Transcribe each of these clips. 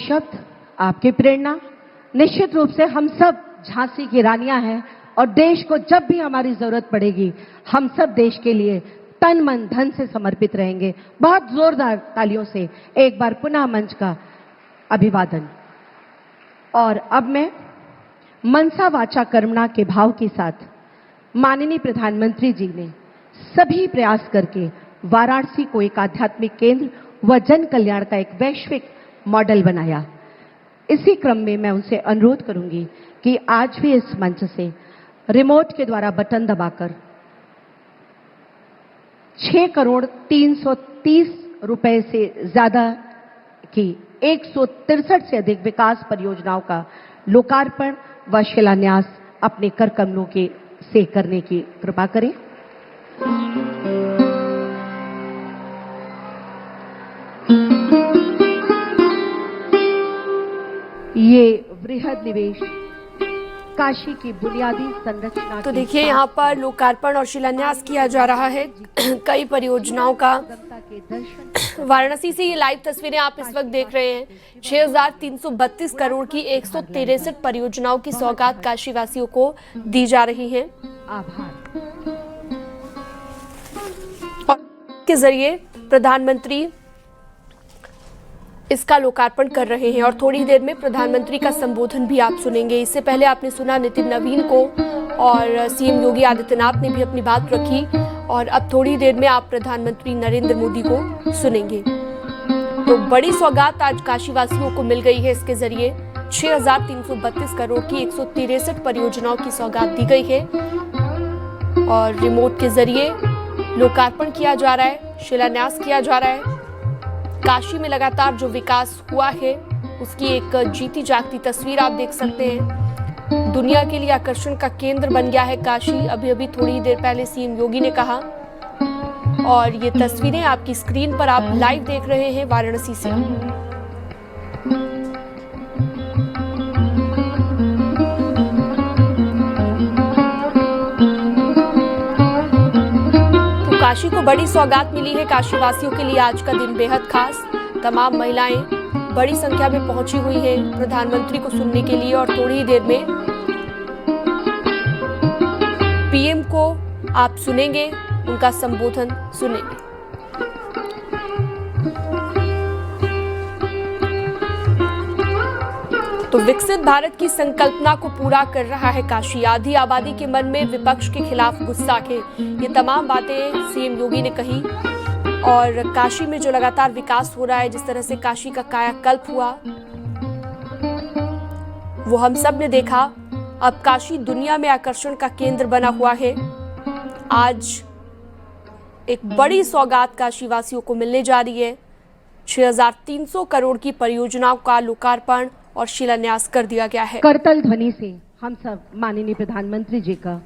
शब्द, आपकी प्रेरणा, निश्चित रूप से हम सब झांसी की रानियां हैं और देश को जब भी हमारी जरूरत पड़ेगी हम सब देश के लिए तन मन धन से समर्पित रहेंगे। बहुत जोरदार तालियों से एक बार पुनः मंच का अभिवादन। और अब मैं मनसा वाचा कर्मणा के भाव के साथ माननीय प्रधानमंत्री जी ने सभी प्रयास करके वाराणसी को एक आध्यात्मिक केंद्र व जन कल्याण का एक वैश्विक मॉडल बनाया। इसी क्रम में मैं उनसे अनुरोध करूंगी कि आज भी इस मंच से रिमोट के द्वारा बटन दबाकर 6,330 रुपए से ज्यादा की 163 से अधिक विकास परियोजनाओं का लोकार्पण व शिलान्यास अपने कर कमलों के से करने की कृपा करें। ये वृहद निवेश काशी की बुनियादी संरचना। तो देखिए यहाँ पर लोकार्पण और शिलान्यास किया जा रहा है कई परियोजनाओं का। वाराणसी से ये लाइव तस्वीरें आप इस वक्त देख रहे हैं। 6,332 करोड़ की 163 परियोजनाओं की सौगात काशी वासियों को दी जा रही है। आभार। और के जरिए प्रधानमंत्री इसका लोकार्पण कर रहे हैं और थोड़ी देर में प्रधानमंत्री का संबोधन भी आप सुनेंगे। इससे पहले आपने सुना नितिन नवीन को और सीएम योगी आदित्यनाथ ने भी अपनी बात रखी और अब थोड़ी देर में आप प्रधानमंत्री नरेंद्र मोदी को सुनेंगे। तो बड़ी सौगात आज काशीवासियों को मिल गई है। इसके जरिए 6,332 करोड़ की 163 परियोजनाओं की सौगात दी गई है और रिमोट के जरिए लोकार्पण किया जा रहा है, शिलान्यास किया जा रहा है। काशी में लगातार जो विकास हुआ है उसकी एक जीती जागती तस्वीर आप देख सकते हैं। दुनिया के लिए आकर्षण का केंद्र बन गया है काशी। अभी अभी थोड़ी देर पहले सीएम योगी ने कहा और ये तस्वीरें आपकी स्क्रीन पर आप लाइव देख रहे हैं वाराणसी से। काशी को बड़ी सौगात मिली है। काशीवासियों के लिए आज का दिन बेहद खास। तमाम महिलाएं बड़ी संख्या में पहुंची हुई हैं प्रधानमंत्री को सुनने के लिए और थोड़ी ही देर में पीएम को आप सुनेंगे, उनका संबोधन सुनेंगे। तो विकसित भारत की संकल्पना को पूरा कर रहा है काशी। आधी आबादी के मन में विपक्ष के खिलाफ गुस्सा है। ये तमाम बातें सीएम योगी ने कही और काशी में जो लगातार विकास हो रहा है, जिस तरह से काशी का कायाकल्प हुआ वो हम सब ने देखा। अब काशी दुनिया में आकर्षण का केंद्र बना हुआ है। आज एक बड़ी सौगात काशीवासियों को मिलने जा रही है। 6,300 करोड़ की परियोजनाओं का लोकार्पण और शिलान्यास कर दिया गया है। करतल ध्वनि से हम सब माननीय प्रधानमंत्री जी का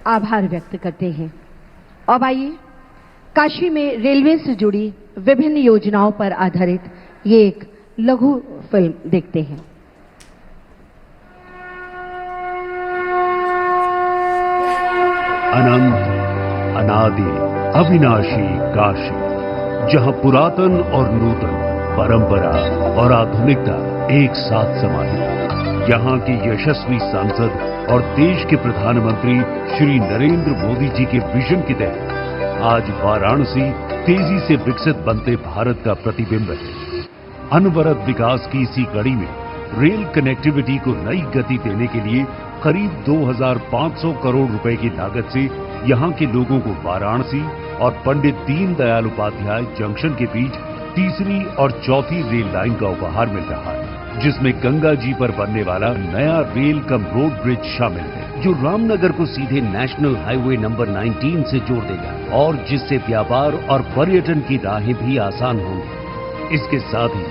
आभार व्यक्त करते हैं। अब आइए काशी में रेलवे से जुड़ी विभिन्न योजनाओं पर आधारित ये एक लघु फिल्म देखते हैं। अनंत अनादि अविनाशी काशी, जहां पुरातन और नूतन, परंपरा और आधुनिकता एक साथ समाहित। यहाँ के यशस्वी सांसद और देश के प्रधानमंत्री श्री नरेंद्र मोदी जी के विजन के तहत आज वाराणसी तेजी से विकसित बनते भारत का प्रतिबिंब है। अनवरत विकास की इसी कड़ी में रेल कनेक्टिविटी को नई गति देने के लिए करीब 2,500 करोड़ रुपए की लागत से यहाँ के लोगों को वाराणसी और पंडित दीनदयाल उपाध्याय जंक्शन के बीच तीसरी और चौथी रेल लाइन का उपहार मिल रहा है, जिसमें गंगा जी पर बनने वाला नया रेल कम रोड ब्रिज शामिल है, जो रामनगर को सीधे नेशनल हाईवे नंबर 19 से जोड़ देगा और जिससे व्यापार और पर्यटन की राहें भी आसान होंगी। इसके साथ ही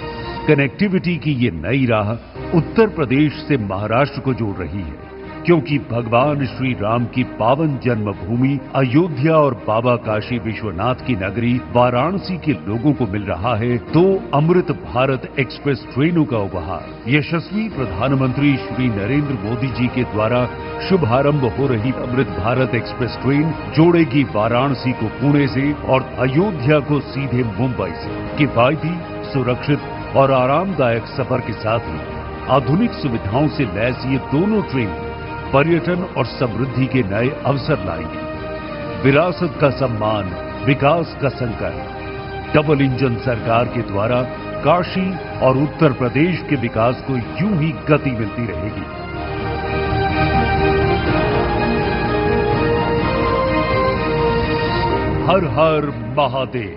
कनेक्टिविटी की ये नई राह उत्तर प्रदेश से महाराष्ट्र को जोड़ रही है, क्योंकि भगवान श्री राम की पावन जन्मभूमि अयोध्या और बाबा काशी विश्वनाथ की नगरी वाराणसी के लोगों को मिल रहा है 2 अमृत भारत एक्सप्रेस ट्रेनों का उपहार। यशस्वी प्रधानमंत्री श्री नरेंद्र मोदी जी के द्वारा शुभारंभ हो रही अमृत भारत एक्सप्रेस ट्रेन जोड़ेगी वाराणसी को पुणे से और अयोध्या को सीधे मुंबई से। किफायती, सुरक्षित और आरामदायक सफर के साथ ही आधुनिक सुविधाओं से लैस ये दोनों ट्रेन पर्यटन और समृद्धि के नए अवसर लाएंगी। विरासत का सम्मान, विकास का संकल्प। डबल इंजन सरकार के द्वारा काशी और उत्तर प्रदेश के विकास को यूं ही गति मिलती रहेगी। हर हर महादेव।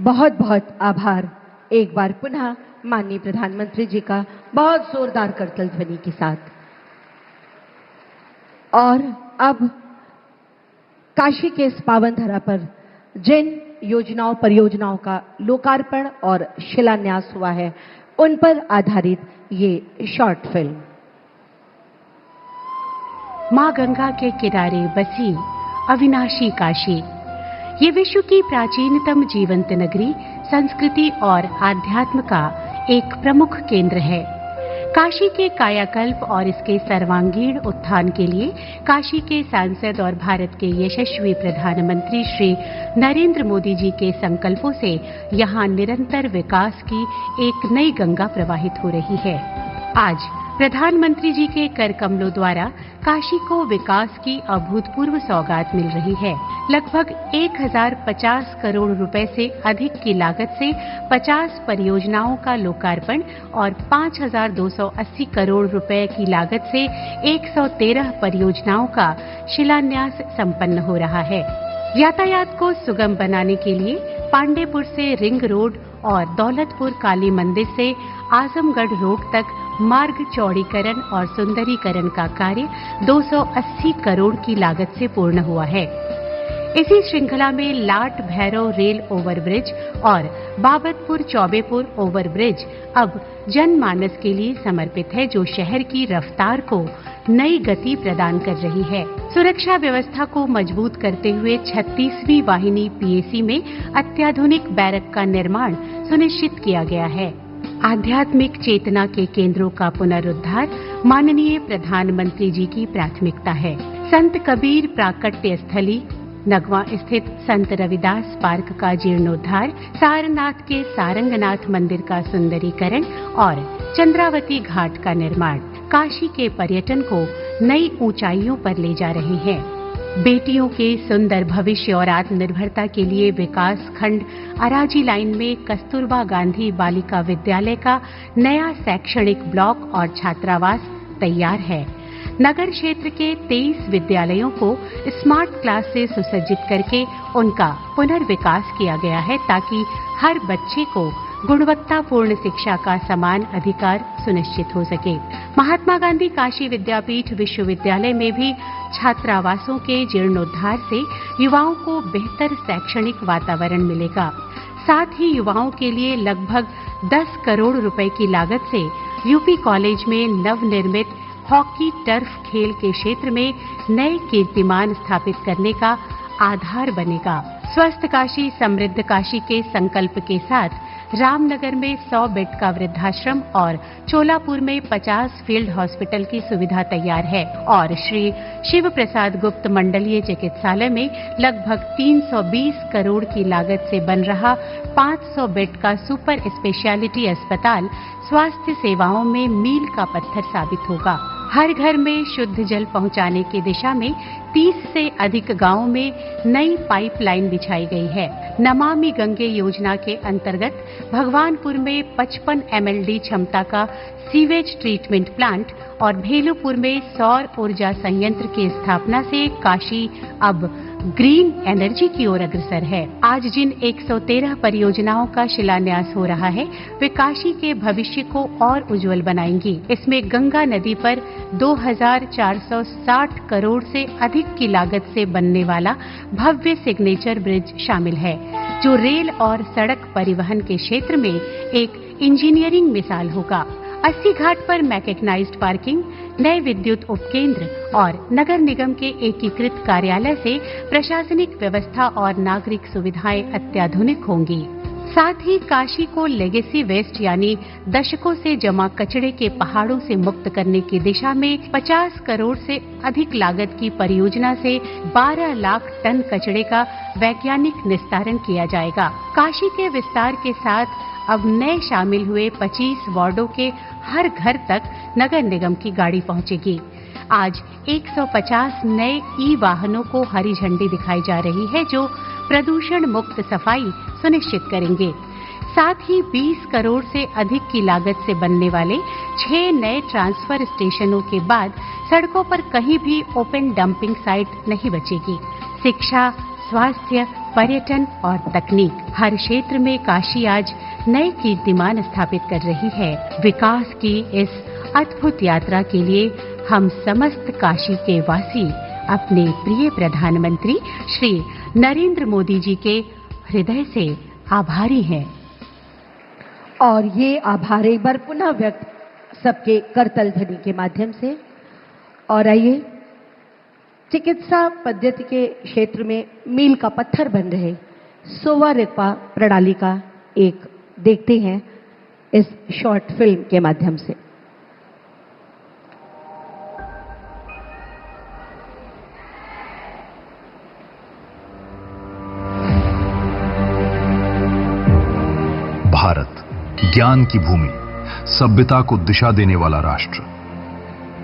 बहुत बहुत आभार एक बार पुनः माननीय प्रधानमंत्री जी का बहुत जोरदार करतल ध्वनि के साथ। और अब काशी के इस पावन धरा पर जिन योजनाओं परियोजनाओं का लोकार्पण और शिलान्यास हुआ है उन पर आधारित ये शॉर्ट फिल्म। मां गंगा के किनारे बसी अविनाशी काशी, ये विश्व की प्राचीनतम जीवंत नगरी, संस्कृति और आध्यात्म का एक प्रमुख केंद्र है। काशी के कायाकल्प और इसके सर्वांगीण उत्थान के लिए काशी के सांसद और भारत के यशस्वी प्रधानमंत्री श्री नरेंद्र मोदी जी के संकल्पों से यहां निरंतर विकास की एक नई गंगा प्रवाहित हो रही है। आज प्रधानमंत्री जी के कर कमलों द्वारा काशी को विकास की अभूतपूर्व सौगात मिल रही है। लगभग 1050 करोड़ रुपए से अधिक की लागत से 50 परियोजनाओं का लोकार्पण और 5280 करोड़ रुपए की लागत से 113 परियोजनाओं का शिलान्यास संपन्न हो रहा है। यातायात को सुगम बनाने के लिए पांडेपुर से रिंग रोड और दौलतपुर काली मंदिर से आजमगढ़ रोड तक मार्ग चौड़ीकरण और सुंदरीकरण का कार्य 280 करोड़ की लागत से पूर्ण हुआ है। इसी श्रृंखला में लाट भैरव रेल ओवरब्रिज और बाबतपुर चौबेपुर ओवरब्रिज अब जनमानस के लिए समर्पित है, जो शहर की रफ्तार को नई गति प्रदान कर रही है। सुरक्षा व्यवस्था को मजबूत करते हुए 36वीं वाहिनी पीएसी में अत्याधुनिक बैरक का निर्माण सुनिश्चित किया गया है। आध्यात्मिक चेतना के केंद्रों का पुनरुद्धार माननीय प्रधानमंत्री जी की प्राथमिकता है। संत कबीर प्राकट्य स्थली, नगवा स्थित संत रविदास पार्क का जीर्णोद्धार, सारनाथ के सारंगनाथ मंदिर का सुंदरीकरण और चंद्रावती घाट का निर्माण काशी के पर्यटन को नई ऊंचाइयों पर ले जा रहे हैं। बेटियों के सुंदर भविष्य और आत्मनिर्भरता के लिए विकास खंड अराजी लाइन में कस्तूरबा गांधी बालिका विद्यालय का नया शैक्षणिक ब्लॉक और छात्रावास तैयार है। नगर क्षेत्र के 23 विद्यालयों को स्मार्ट क्लास से सुसज्जित करके उनका पुनर्विकास किया गया है, ताकि हर बच्चे को गुणवत्तापूर्ण शिक्षा का समान अधिकार सुनिश्चित हो सके। महात्मा गांधी काशी विद्यापीठ विश्वविद्यालय में भी छात्रावासों के जीर्णोद्धार से युवाओं को बेहतर शैक्षणिक वातावरण मिलेगा। साथ ही युवाओं के लिए लगभग 10 करोड़ रुपए की लागत से यूपी कॉलेज में नवनिर्मित हॉकी टर्फ खेल के क्षेत्र में नए कीर्तिमान स्थापित करने का आधार बनेगा। स्वस्थ काशी समृद्ध काशी के संकल्प के साथ रामनगर में 100 बेड का वृद्धाश्रम और चोलापुर में 50 फील्ड हॉस्पिटल की सुविधा तैयार है और श्री शिव प्रसाद गुप्त मंडलीय चिकित्सालय में लगभग 320 करोड़ की लागत से बन रहा 500 बेड का सुपर स्पेशलिटी अस्पताल स्वास्थ्य सेवाओं में मील का पत्थर साबित होगा। हर घर में शुद्ध जल पहुंचाने की दिशा में 30 से अधिक गांवों में नई पाइपलाइन बिछाई गई है। नमामि गंगे योजना के अंतर्गत भगवानपुर में 55 MLD क्षमता का सीवेज ट्रीटमेंट प्लांट और भेलूपुर में सौर ऊर्जा संयंत्र की स्थापना से काशी अब ग्रीन एनर्जी की ओर अग्रसर है। आज जिन 113 परियोजनाओं का शिलान्यास हो रहा है, वे काशी के भविष्य को और उज्जवल बनाएंगी। इसमें गंगा नदी पर 2460 करोड़ से अधिक की लागत से बनने वाला भव्य सिग्नेचर ब्रिज शामिल है, जो रेल और सड़क परिवहन के क्षेत्र में एक इंजीनियरिंग मिसाल होगा। 80 घाट पर मैकेनाइज्ड पार्किंग, नए विद्युत उपकेंद्र और नगर निगम के एकीकृत कार्यालय से प्रशासनिक व्यवस्था और नागरिक सुविधाएं अत्याधुनिक होंगी। साथ ही काशी को लेगेसी वेस्ट यानी दशकों से जमा कचरे के पहाड़ों से मुक्त करने की दिशा में 50 करोड़ से अधिक लागत की परियोजना से 12 लाख टन कचरे का वैज्ञानिक निस्तारण किया जाएगा। काशी के विस्तार के साथ अब नए शामिल हुए 25 वार्डों के हर घर तक नगर निगम की गाड़ी पहुंचेगी। आज 150 नए ई-वाहनों को हरी झंडी दिखाई जा रही है, जो प्रदूषण मुक्त सफाई सुनिश्चित करेंगे। साथ ही 20 करोड़ से अधिक की लागत से बनने वाले 6 नए ट्रांसफर स्टेशनों के बाद सड़कों पर कहीं भी ओपन डंपिंग साइट नहीं बचेगी। शिक्षा, स्वास्थ्य, पर्यटन और तकनीक, हर क्षेत्र में काशी आज नए कीर्तिमान स्थापित कर रही है। विकास की इस अद्भुत यात्रा के लिए हम समस्त काशी के वासी अपने प्रिय प्रधानमंत्री श्री नरेंद्र मोदी जी के हृदय से आभारी हैं। और ये आभार एक बार पुनः व्यक्त सबके करतल ध्वनि के माध्यम से। और आइए, चिकित्सा पद्धति के क्षेत्र में मील का पत्थर बन रहे सोवा रिग्पा प्रणाली का एक देखते हैं इस शॉर्ट फिल्म के माध्यम से। भारत ज्ञान की भूमि, सभ्यता को दिशा देने वाला राष्ट्र।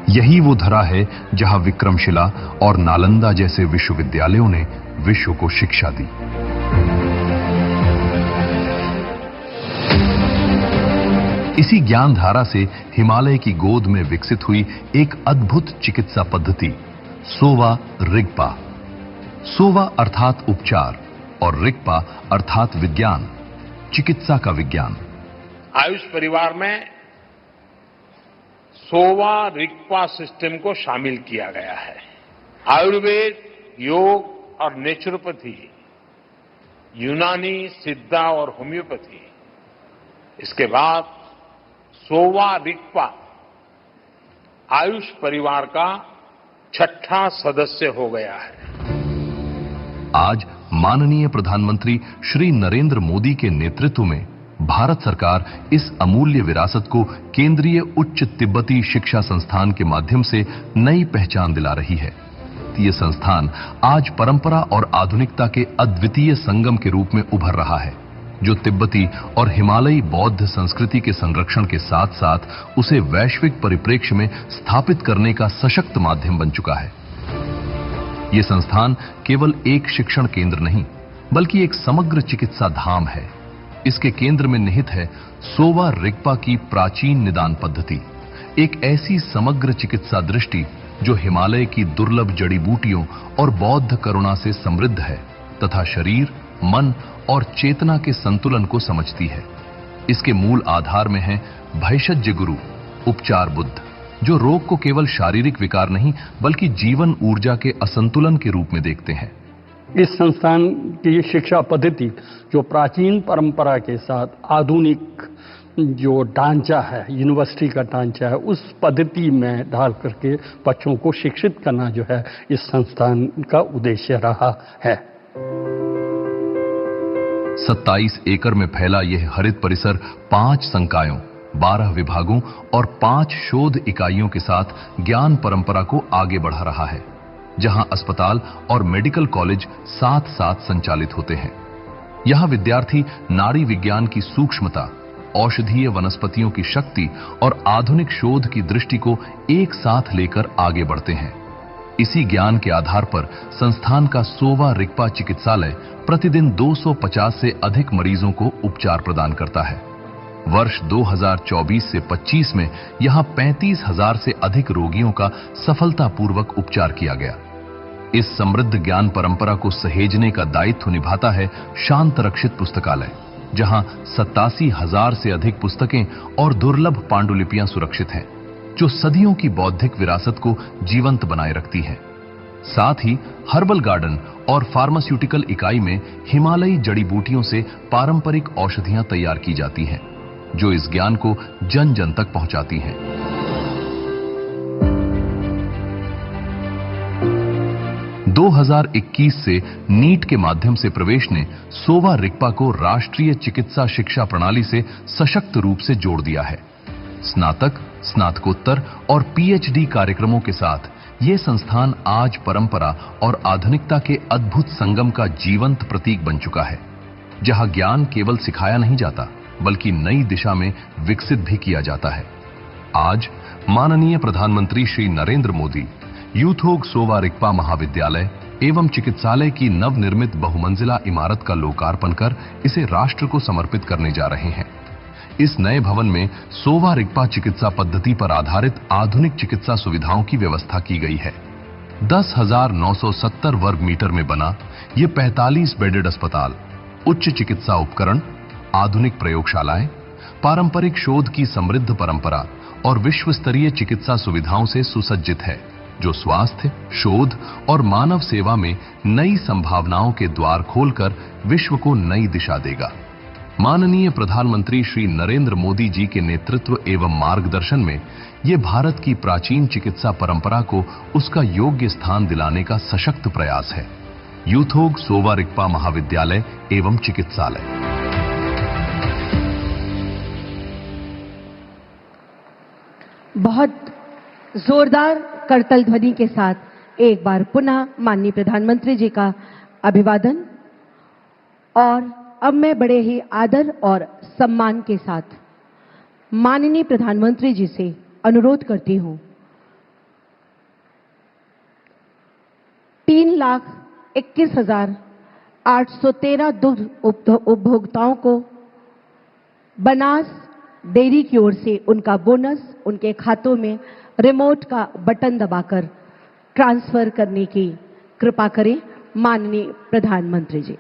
यही वो धरा है जहां विक्रमशिला और नालंदा जैसे विश्वविद्यालयों ने विश्व को शिक्षा दी। इसी ज्ञान धारा से हिमालय की गोद में विकसित हुई एक अद्भुत चिकित्सा पद्धति सोवा रिग्पा। सोवा अर्थात उपचार और रिग्पा अर्थात विज्ञान, चिकित्सा का विज्ञान। आयुष परिवार में सोवा रिग्पा सिस्टम को शामिल किया गया है। आयुर्वेद, योग और नेचुरोपैथी, यूनानी, सिद्धा और होम्योपैथी, इसके बाद सोवा रिग्पा आयुष परिवार का 6ठा सदस्य हो गया है। आज माननीय प्रधानमंत्री श्री नरेंद्र मोदी के नेतृत्व में भारत सरकार इस अमूल्य विरासत को केंद्रीय उच्च तिब्बती शिक्षा संस्थान के माध्यम से नई पहचान दिला रही है। ये संस्थान आज परंपरा और आधुनिकता के अद्वितीय संगम के रूप में उभर रहा है, जो तिब्बती और हिमालयी बौद्ध संस्कृति के संरक्षण के साथ साथ उसे वैश्विक परिप्रेक्ष्य में स्थापित करने का सशक्त माध्यम बन चुका है। ये संस्थान केवल एक शिक्षण केंद्र नहीं, बल्कि एक समग्र चिकित्सा धाम है। इसके केंद्र में निहित है सोवा रिग्पा की प्राचीन निदान पद्धति, एक ऐसी समग्र चिकित्सा दृष्टि जो हिमालय की दुर्लभ जड़ी बूटियों और बौद्ध करुणा से समृद्ध है तथा शरीर, मन और चेतना के संतुलन को समझती है। इसके मूल आधार में है भैषज्य गुरु, उपचार बुद्ध, जो रोग को केवल शारीरिक विकार नहीं बल्कि जीवन ऊर्जा के असंतुलन के रूप में देखते हैं। इस संस्थान की शिक्षा पद्धति जो प्राचीन परंपरा के साथ आधुनिक जो ढांचा है, यूनिवर्सिटी का ढांचा है, उस पद्धति में ढाल करके बच्चों को शिक्षित करना जो है इस संस्थान का उद्देश्य रहा है। 27 एकड़ में फैला यह हरित परिसर 5 संकायों, 12 विभागों और 5 शोध इकाइयों के साथ ज्ञान परंपरा को आगे बढ़ा रहा है, जहां अस्पताल और मेडिकल कॉलेज साथ साथ संचालित होते हैं। यहां विद्यार्थी नाड़ी विज्ञान की सूक्ष्मता, औषधीय वनस्पतियों की शक्ति और आधुनिक शोध की दृष्टि को एक साथ लेकर आगे बढ़ते हैं। इसी ज्ञान के आधार पर संस्थान का सोवा रिग्पा चिकित्सालय प्रतिदिन 250 से अधिक मरीजों को उपचार प्रदान करता है। वर्ष 2024 से 25 में यहां 35,000 से अधिक रोगियों का सफलतापूर्वक उपचार किया गया। इस समृद्ध ज्ञान परंपरा को सहेजने का दायित्व निभाता है शांत रक्षित पुस्तकालय, जहां 87,000 से अधिक पुस्तकें और दुर्लभ पांडुलिपियां सुरक्षित हैं, जो सदियों की बौद्धिक विरासत को जीवंत बनाए रखती हैं। साथ ही हर्बल गार्डन और फार्मास्यूटिकल इकाई में हिमालयी जड़ी बूटियों से पारंपरिक औषधियां तैयार की जाती हैं, जो इस ज्ञान को जन जन तक पहुंचाती हैं। 2021 से नीट के माध्यम से प्रवेश ने सोवा रिग्पा को राष्ट्रीय चिकित्सा शिक्षा प्रणाली से सशक्त रूप से जोड़ दिया है। स्नातक, स्नातकोत्तर और पीएचडी कार्यक्रमों के साथ ये संस्थान आज परंपरा और आधुनिकता के अद्भुत संगम का जीवंत प्रतीक बन चुका है, जहां ज्ञान केवल सिखाया नहीं जाता बल्कि नई दिशा में विकसित भी किया जाता है। आज माननीय प्रधानमंत्री श्री नरेंद्र मोदी यूथोग सोवा रिगपा महाविद्यालय एवं चिकित्सालय की नवनिर्मित बहुमंजिला इमारत का लोकार्पण कर इसे राष्ट्र को समर्पित करने जा रहे हैं। इस नए भवन में सोवा रिगपा चिकित्सा पद्धति पर आधारित आधुनिक चिकित्सा सुविधाओं की व्यवस्था की गई है। 10,970 वर्ग मीटर में बना ये 45 बेडेड अस्पताल उच्च चिकित्सा उपकरण, आधुनिक प्रयोगशालाएं, पारंपरिक शोध की समृद्ध परंपरा और विश्व स्तरीय चिकित्सा सुविधाओं से सुसज्जित है, जो स्वास्थ्य, शोध और मानव सेवा में नई संभावनाओं के द्वार खोलकर विश्व को नई दिशा देगा। माननीय प्रधानमंत्री श्री नरेंद्र मोदी जी के नेतृत्व एवं मार्गदर्शन में ये भारत की प्राचीन चिकित्सा परंपरा को उसका योग्य स्थान दिलाने का सशक्त प्रयास है। यूथोग सोवा रिगपा महाविद्यालय एवं चिकित्सालय। बहुत जोरदार करतल ध्वनि के साथ एक बार पुनः माननीय प्रधानमंत्री जी का अभिवादन। और अब मैं बड़े ही आदर और सम्मान के साथ माननीय प्रधानमंत्री जी से अनुरोध करती हूं 3,21,813 दुग्ध उपभोक्ताओं को बनास डेयरी की ओर से उनका बोनस उनके खातों में रिमोट का बटन दबाकर ट्रांसफर करने की कृपा करें माननीय प्रधानमंत्री जी।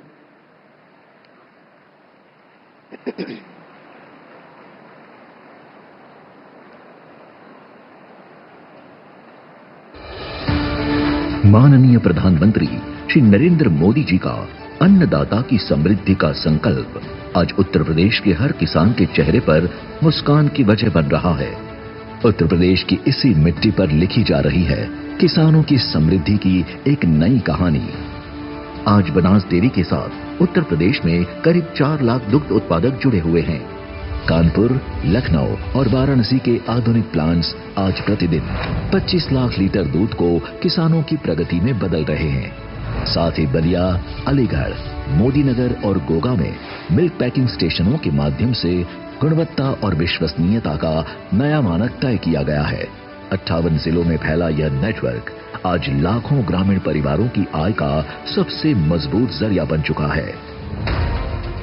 माननीय प्रधानमंत्री श्री नरेंद्र मोदी जी का अन्नदाता की समृद्धि का संकल्प आज उत्तर प्रदेश के हर किसान के चेहरे पर मुस्कान की वजह बन रहा है। उत्तर प्रदेश की इसी मिट्टी पर लिखी जा रही है किसानों की समृद्धि की एक नई कहानी। आज बनास डेयरी के साथ उत्तर प्रदेश में करीब 4 लाख दुग्ध उत्पादक जुड़े हुए हैं। कानपुर, लखनऊ और वाराणसी के आधुनिक प्लांट्स आज प्रतिदिन 25 लाख लीटर दूध को किसानों की प्रगति में बदल रहे हैं। साथ ही बलिया, अलीगढ़, मोदीनगर और गोगा में मिल्क पैकिंग स्टेशनों के माध्यम से गुणवत्ता और विश्वसनीयता का नया मानक तय किया गया है। 58 जिलों में फैला यह नेटवर्क आज लाखों ग्रामीण परिवारों की आय का सबसे मजबूत जरिया बन चुका है।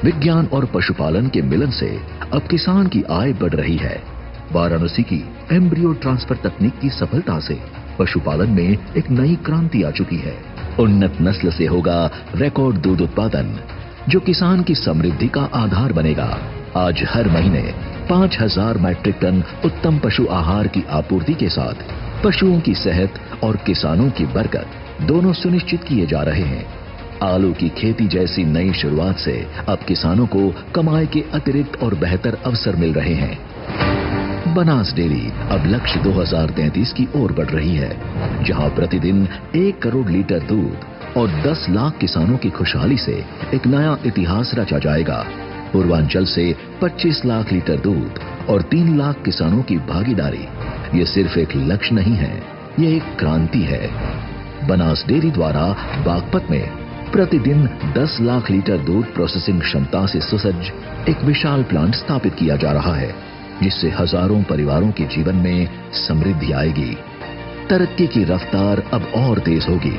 विज्ञान और पशुपालन के मिलन से अब किसान की आय बढ़ रही है। वाराणसी की एम्ब्रियो ट्रांसफर तकनीक की सफलता से पशुपालन में एक नई क्रांति आ चुकी है। उन्नत नस्ल से होगा रिकॉर्ड दूध उत्पादन, जो किसान की समृद्धि का आधार बनेगा। आज हर महीने 5,000 मैट्रिक टन उत्तम पशु आहार की आपूर्ति के साथ पशुओं की सेहत और किसानों की बरकत दोनों सुनिश्चित किए जा रहे हैं। आलू की खेती जैसी नई शुरुआत से अब किसानों को कमाई के अतिरिक्त और बेहतर अवसर मिल रहे हैं। बनास डेयरी अब लक्ष्य 2033 की ओर बढ़ रही है, जहां प्रतिदिन 1 करोड़ लीटर दूध और 10 लाख किसानों की खुशहाली से एक नया इतिहास रचा जाएगा। पूर्वांचल से 25 लाख लीटर दूध और 3 लाख किसानों की भागीदारी ये सिर्फ एक लक्ष्य नहीं है, ये एक क्रांति है। बनास डेयरी द्वारा बागपत में प्रतिदिन 10 लाख लीटर दूध प्रोसेसिंग क्षमता से सुसज्ज एक विशाल प्लांट स्थापित किया जा रहा है, जिससे हजारों परिवारों के जीवन में समृद्धि आएगी। तरक्की की रफ्तार अब और तेज होगी।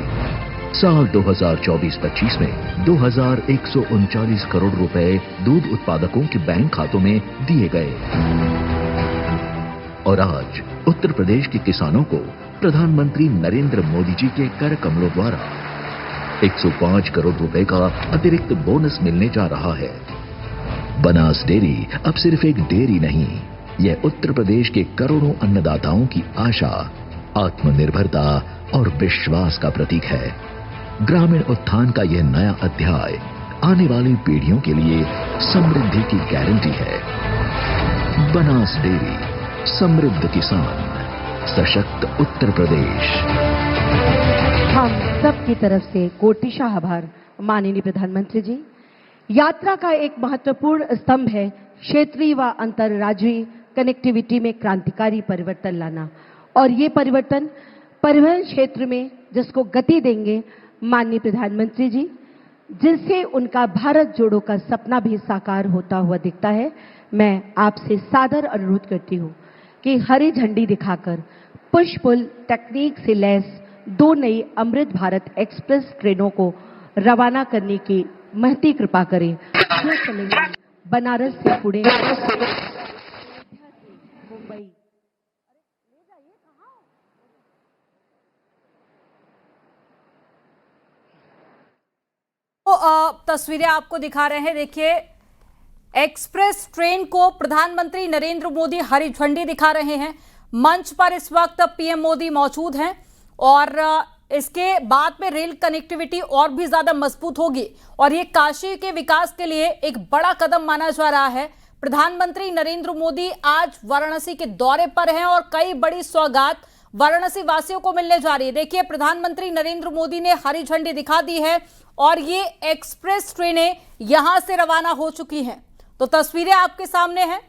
साल 2024-25 में 2,139 करोड़ रुपए दूध उत्पादकों के बैंक खातों में दिए गए। और आज उत्तर प्रदेश के किसानों को प्रधानमंत्री नरेंद्र मोदी जी के कर कमलों द्वारा 105 करोड़ रुपए का अतिरिक्त बोनस मिलने जा रहा है। बनास डेयरी अब सिर्फ एक डेयरी नहीं, यह उत्तर प्रदेश के करोड़ों अन्नदाताओं की आशा, आत्मनिर्भरता और विश्वास का प्रतीक है। ग्रामीण उत्थान का यह नया अध्याय आने वाली पीढ़ियों के लिए समृद्धि की गारंटी है। बनास डेयरी, समृद्ध किसान, सशक्त उत्तर प्रदेश। हम सब की तरफ से कोटिशाह आभार माननीय प्रधानमंत्री जी। यात्रा का एक महत्वपूर्ण स्तंभ है क्षेत्रीय व अंतर्राज्यीय कनेक्टिविटी में क्रांतिकारी परिवर्तन लाना, और ये परिवर्तन परिवहन क्षेत्र में जिसको गति देंगे माननीय प्रधानमंत्री जी, जिनसे उनका भारत जोड़ो का सपना भी साकार होता हुआ दिखता है। मैं आपसे सादर अनुरोध करती हूं कि हरी झंडी दिखाकर पुश पुल तकनीक से लैस 2 नई अमृत भारत एक्सप्रेस ट्रेनों को रवाना करने की महती कृपा करें। जो चलेंगे बनारस से पुणे, मुंबई। तस्वीरें आपको दिखा रहे हैं। देखिए, एक्सप्रेस ट्रेन को प्रधानमंत्री नरेंद्र मोदी हरी झंडी दिखा रहे हैं। मंच पर इस वक्त पीएम मोदी मौजूद हैं और इसके बाद में रेल कनेक्टिविटी और भी ज्यादा मजबूत होगी और ये काशी के विकास के लिए एक बड़ा कदम माना जा रहा है। प्रधानमंत्री नरेंद्र मोदी आज वाराणसी के दौरे पर हैं और कई बड़ी सौगात वाराणसी वासियों को मिलने जा रही है। देखिए, प्रधानमंत्री नरेंद्र मोदी ने हरी झंडी दिखा दी है और ये एक्सप्रेस ट्रेनें यहां से रवाना हो चुकी हैं। तो तस्वीरें आपके सामने हैं।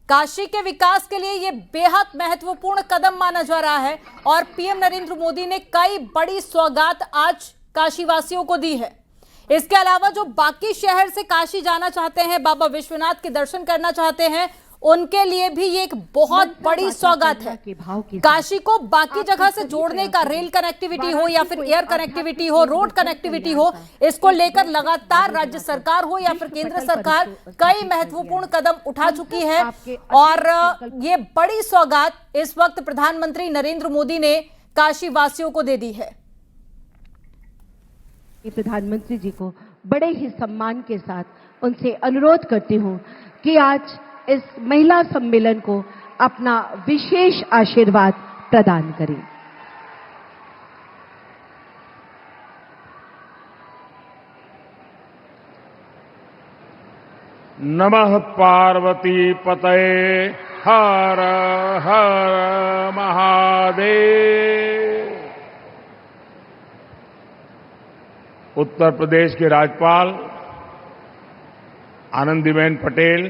काशी के विकास के लिए यह बेहद महत्वपूर्ण कदम माना जा रहा है और पीएम नरेंद्र मोदी ने कई बड़ी सौगात आज काशी वासियों को दी है। इसके अलावा जो बाकी शहर से काशी जाना चाहते हैं, बाबा विश्वनाथ के दर्शन करना चाहते हैं, उनके लिए भी ये एक बहुत बड़ी सौगात है। काशी को बाकी जगह से जोड़ने का रेल कनेक्टिविटी हो या फिर एयर कनेक्टिविटी हो, रोड कनेक्टिविटी हो, इसको लेकर लगातार राज्य सरकार हो या फिर केंद्र सरकार कई महत्वपूर्ण कदम उठा चुकी है और ये बड़ी सौगात इस वक्त प्रधानमंत्री नरेंद्र मोदी ने काशी वासियों को दे दी है। प्रधानमंत्री जी को बड़े ही सम्मान के साथ उनसे अनुरोध करती हूं कि आज इस महिला सम्मेलन को अपना विशेष आशीर्वाद प्रदान करें। नमः पार्वती पतये हर हर महादेव। उत्तर प्रदेश के राज्यपाल आनंदीबेन पटेल,